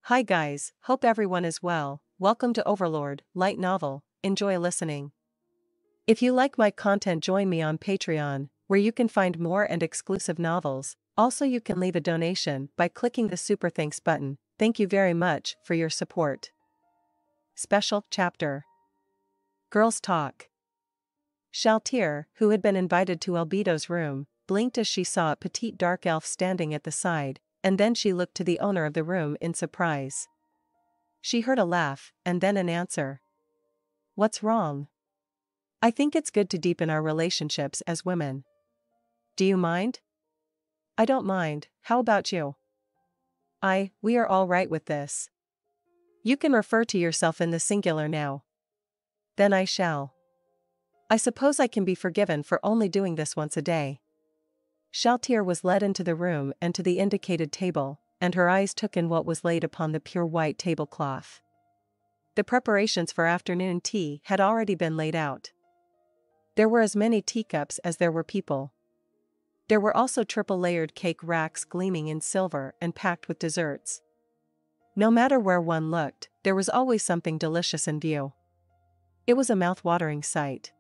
Hi guys, hope everyone is well. Welcome to Overlord, light novel. Enjoy listening. If you like my content, join me on Patreon, where you can find more and exclusive novels. Also, you can leave a donation by clicking the super thanks button. Thank you very much for your support. Special Chapter. Girls Talk. Shaltir, who had been invited to Albedo's room, blinked as she saw a petite dark elf standing at the side, and then she looked to the owner of the room in surprise. She heard a laugh, and then an answer. What's wrong? I think it's good to deepen our relationships as women. Do you mind? I don't mind, how about you? We are all right with this. You can refer to yourself in the singular now. Then I shall. I suppose I can be forgiven for only doing this once a day. Shaltir was led into the room and to the indicated table, and her eyes took in what was laid upon the pure white tablecloth. The preparations for afternoon tea had already been laid out. There were as many teacups as there were people. There were also triple-layered cake racks gleaming in silver and packed with desserts. No matter where one looked, there was always something delicious in view. It was a mouth-watering sight.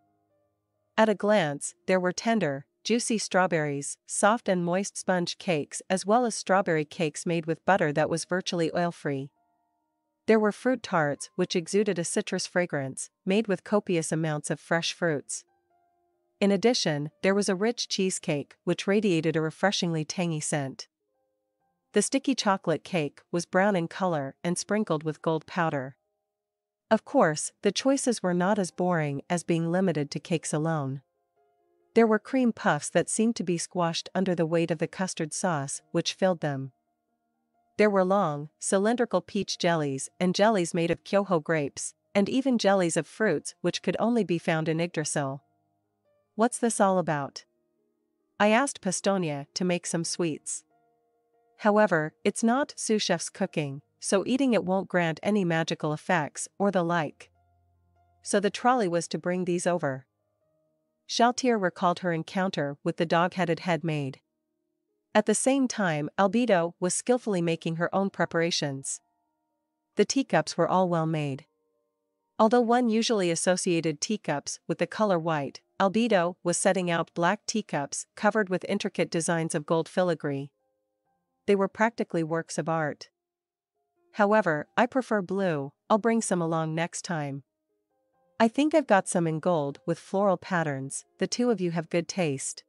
At a glance, there were tender, juicy strawberries, soft and moist sponge cakes, as well as strawberry cakes made with butter that was virtually oil-free. There were fruit tarts which exuded a citrus fragrance, made with copious amounts of fresh fruits. In addition, there was a rich cheesecake which radiated a refreshingly tangy scent. The sticky chocolate cake was brown in color and sprinkled with gold powder. Of course, the choices were not as boring as being limited to cakes alone. There were cream puffs that seemed to be squashed under the weight of the custard sauce which filled them. There were long, cylindrical peach jellies and jellies made of Kyoho grapes, and even jellies of fruits which could only be found in Yggdrasil. What's this all about? I asked Pastonia to make some sweets. However, it's not sous chef's cooking, so eating it won't grant any magical effects or the like. So the trolley was to bring these over. Shaltir recalled her encounter with the dog-headed head maid. At the same time, Albedo was skillfully making her own preparations. The teacups were all well made. Although one usually associated teacups with the color white, Albedo was setting out black teacups covered with intricate designs of gold filigree. They were practically works of art. However, I prefer blue. I'll bring some along next time. I think I've got some in gold with floral patterns. The two of you have good taste.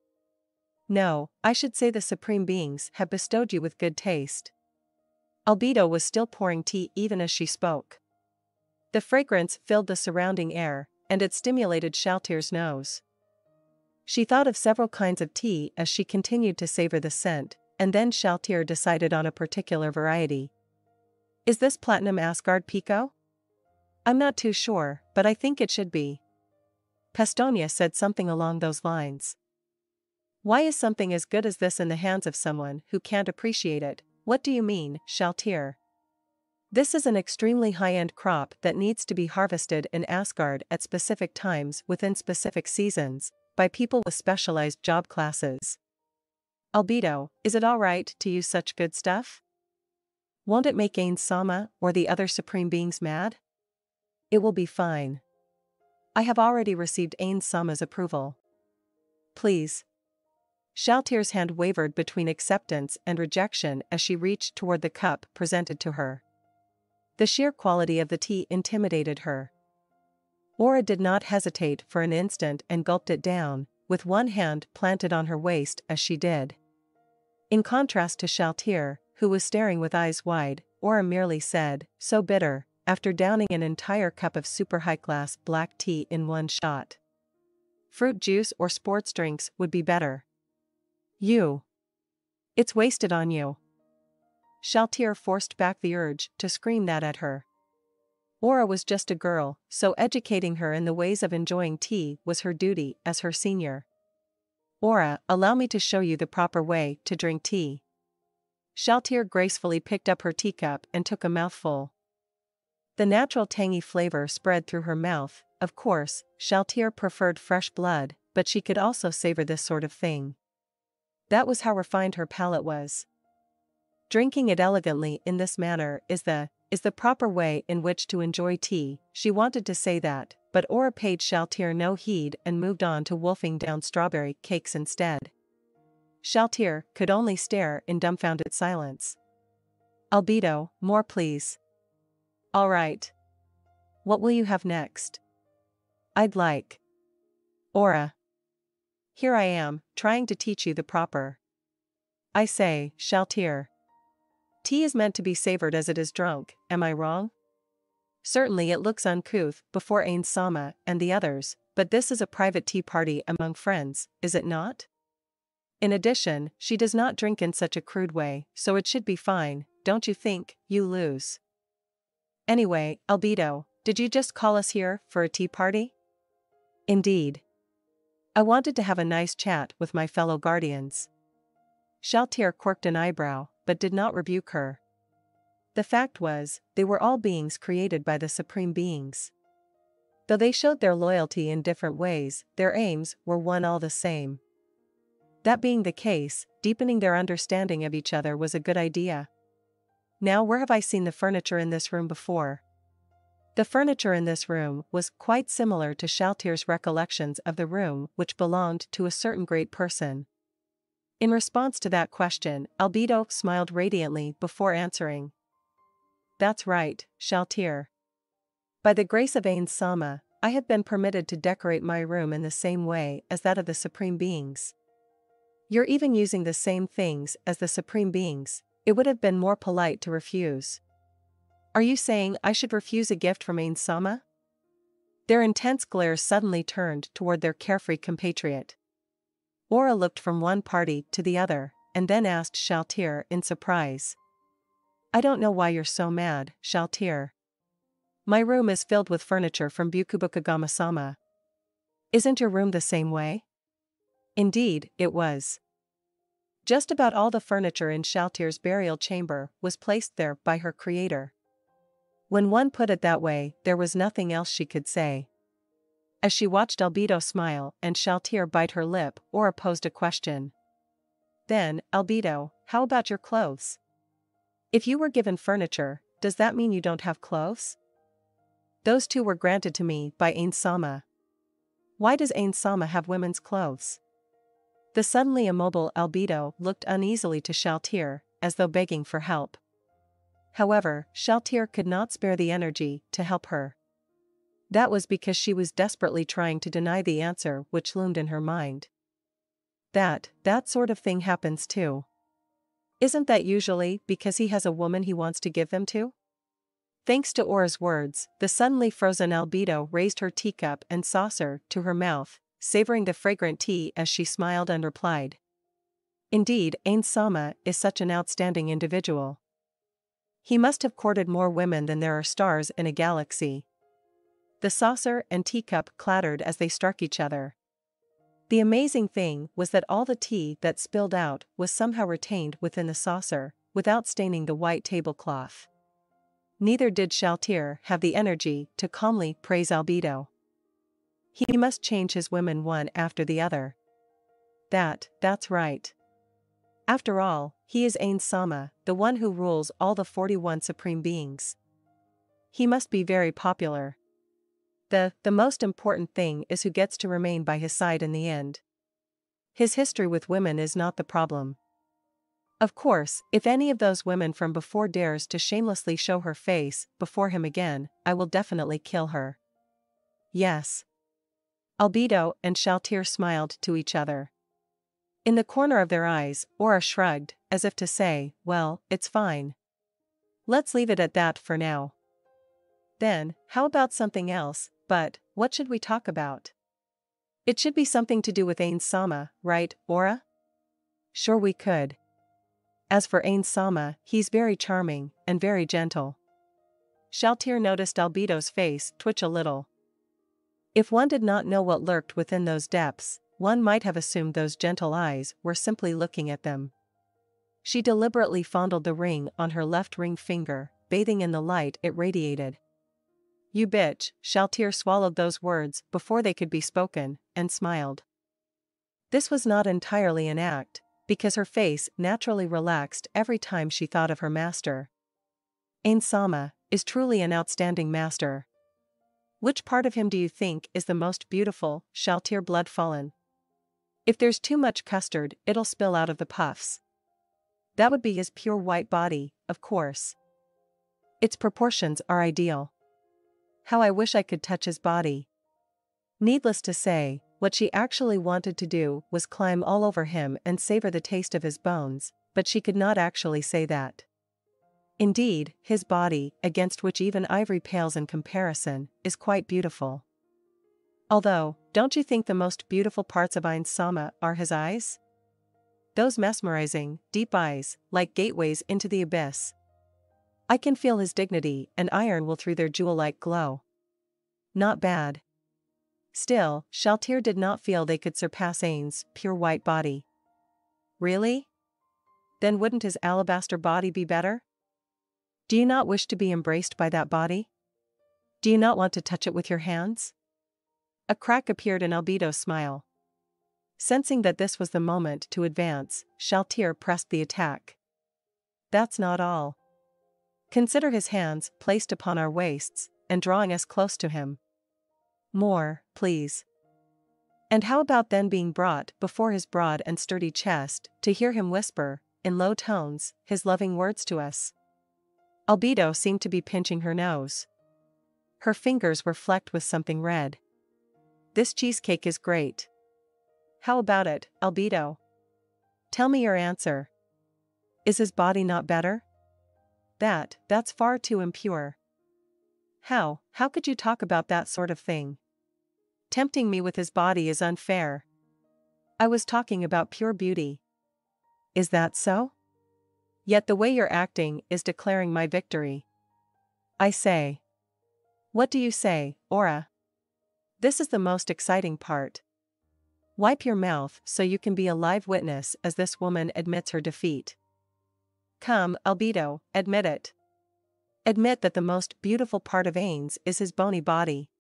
No, I should say the supreme beings have bestowed you with good taste. Albedo was still pouring tea even as she spoke. The fragrance filled the surrounding air, and it stimulated Shaltir's nose. She thought of several kinds of tea as she continued to savor the scent, and then Shaltir decided on a particular variety. Is this Platinum Asgard Pico? I'm not too sure, but I think it should be. Pastonia said something along those lines. Why is something as good as this in the hands of someone who can't appreciate it? What do you mean, Shaltir? This is an extremely high-end crop that needs to be harvested in Asgard at specific times within specific seasons, by people with specialized job classes. Albedo, is it alright to use such good stuff? Won't it make Ain Sama or the other supreme beings mad? It will be fine. I have already received Ain Sama's approval. Please. Shaltir's hand wavered between acceptance and rejection as she reached toward the cup presented to her. The sheer quality of the tea intimidated her. Aura did not hesitate for an instant and gulped it down, with one hand planted on her waist as she did. In contrast to Shaltir, who was staring with eyes wide, Aura merely said, "So bitter," after downing an entire cup of super high-class black tea in one shot. Fruit juice or sports drinks would be better. It's wasted on you. Shaltir forced back the urge to scream that at her. Aura was just a girl, so educating her in the ways of enjoying tea was her duty as her senior. Aura, allow me to show you the proper way to drink tea. Shaltir gracefully picked up her teacup and took a mouthful. The natural tangy flavor spread through her mouth. Of course, Shaltir preferred fresh blood, but she could also savor this sort of thing. That was how refined her palate was. Drinking it elegantly in this manner is the proper way in which to enjoy tea. She wanted to say that, but Aura paid Shaltir no heed and moved on to wolfing down strawberry cakes instead. Shaltir could only stare in dumbfounded silence. Albedo, more please. All right. What will you have next? I'd like. Aura. Here I am, trying to teach you the proper. I say, Shaltir. Tea is meant to be savored as it is drunk, am I wrong? Certainly it looks uncouth before Ain Sama and the others, but this is a private tea party among friends, is it not? In addition, she does not drink in such a crude way, so it should be fine, don't you think? You lose. Anyway, Albedo, did you just call us here for a tea party? Indeed. I wanted to have a nice chat with my fellow guardians. Shaltir quirked an eyebrow, but did not rebuke her. The fact was, they were all beings created by the Supreme Beings. Though they showed their loyalty in different ways, their aims were one all the same. That being the case, deepening their understanding of each other was a good idea. Now, where have I seen the furniture in this room before? The furniture in this room was quite similar to Shaltir's recollections of the room which belonged to a certain great person. In response to that question, Albedo smiled radiantly before answering. That's right, Shaltir. By the grace of Ain Sama, I have been permitted to decorate my room in the same way as that of the Supreme Beings. You're even using the same things as the Supreme Beings. It would have been more polite to refuse. Are you saying I should refuse a gift from Ain Sama? Their intense glares suddenly turned toward their carefree compatriot. Aura looked from one party to the other, and then asked Shaltir in surprise. I don't know why you're so mad, Shaltir. My room is filled with furniture from Bukubukagama-sama. Isn't your room the same way? Indeed, it was. Just about all the furniture in Shaltir's burial chamber was placed there by her creator. When one put it that way, there was nothing else she could say. As she watched Albedo smile and Shaltir bite her lip, Aura posed a question. Then, Albedo, how about your clothes? If you were given furniture, does that mean you don't have clothes? Those two were granted to me by Ain Sama. Why does Ain Sama have women's clothes? The suddenly immobile Albedo looked uneasily to Shaltir, as though begging for help. However, Shaltir could not spare the energy to help her. That was because she was desperately trying to deny the answer which loomed in her mind. That sort of thing happens too. Isn't that usually because he has a woman he wants to give them to? Thanks to Aura's words, the suddenly frozen Albedo raised her teacup and saucer to her mouth, savoring the fragrant tea as she smiled and replied. Indeed, Ain Sama is such an outstanding individual. He must have courted more women than there are stars in a galaxy. The saucer and teacup clattered as they struck each other. The amazing thing was that all the tea that spilled out was somehow retained within the saucer, without staining the white tablecloth. Neither did Shaltir have the energy to calmly praise Albedo. He must change his women one after the other. That's right. After all, he is Ain Sama, the one who rules all the 41 Supreme Beings. He must be very popular. The most important thing is who gets to remain by his side in the end. His history with women is not the problem. Of course, if any of those women from before dares to shamelessly show her face before him again, I will definitely kill her. Yes. Albedo and Shaltir smiled to each other. In the corner of their eyes, Aura shrugged, as if to say, well, it's fine. Let's leave it at that for now. Then, how about something else? But what should we talk about? It should be something to do with Ain Sama, right, Aura? Sure, we could. As for Ain Sama, he's very charming and very gentle. Shaltir noticed Albedo's face twitch a little. If one did not know what lurked within those depths, one might have assumed those gentle eyes were simply looking at them. She deliberately fondled the ring on her left ring finger, bathing in the light it radiated. You bitch, Shaltir swallowed those words before they could be spoken, and smiled. This was not entirely an act, because her face naturally relaxed every time she thought of her master. Ain Sama is truly an outstanding master. Which part of him do you think is the most beautiful? Shaltir blood fallen. If there's too much custard, it'll spill out of the puffs. That would be his pure white body, of course. Its proportions are ideal. How I wish I could touch his body. Needless to say, what she actually wanted to do was climb all over him and savor the taste of his bones, but she could not actually say that. Indeed, his body, against which even ivory pales in comparison, is quite beautiful. Although, don't you think the most beautiful parts of Ain Sama are his eyes? Those mesmerizing, deep eyes, like gateways into the abyss. I can feel his dignity and iron will through their jewel-like glow. Not bad. Still, Shaltir did not feel they could surpass Ain's pure white body. Really? Then wouldn't his alabaster body be better? Do you not wish to be embraced by that body? Do you not want to touch it with your hands? A crack appeared in Albedo's smile. Sensing that this was the moment to advance, Shaltir pressed the attack. That's not all. Consider his hands placed upon our waists, and drawing us close to him. More, please. And how about then being brought before his broad and sturdy chest, to hear him whisper, in low tones, his loving words to us? Albedo seemed to be pinching her nose. Her fingers were flecked with something red. This cheesecake is great. How about it, Albedo? Tell me your answer. Is his body not better? That's far too impure. How could you talk about that sort of thing? Tempting me with his body is unfair. I was talking about pure beauty. Is that so? Yet the way you're acting is declaring my victory. I say. What do you say, Aura? This is the most exciting part. Wipe your mouth so you can be a live witness as this woman admits her defeat. Come, Albedo, admit it. Admit that the most beautiful part of Ain's is his bony body.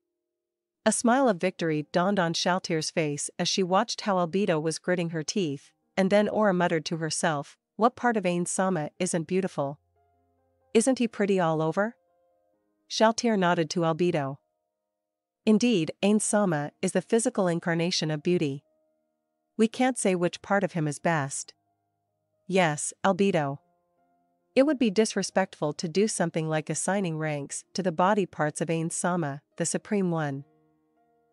A smile of victory dawned on Shaltir's face as she watched how Albedo was gritting her teeth, and then Aura muttered to herself, what part of Ain Sama isn't beautiful? Isn't he pretty all over? Shaltir nodded to Albedo. Indeed, Ain Sama is the physical incarnation of beauty. We can't say which part of him is best. Yes, Albedo. It would be disrespectful to do something like assigning ranks to the body parts of Ain Sama, the supreme one.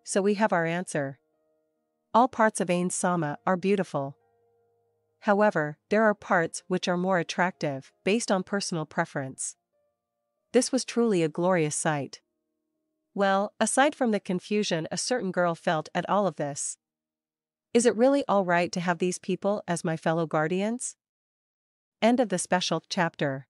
So we have our answer. All parts of Ain Sama are beautiful. However, there are parts which are more attractive, based on personal preference. This was truly a glorious sight. Well, aside from the confusion a certain girl felt at all of this. Is it really all right to have these people as my fellow guardians? End of the special chapter.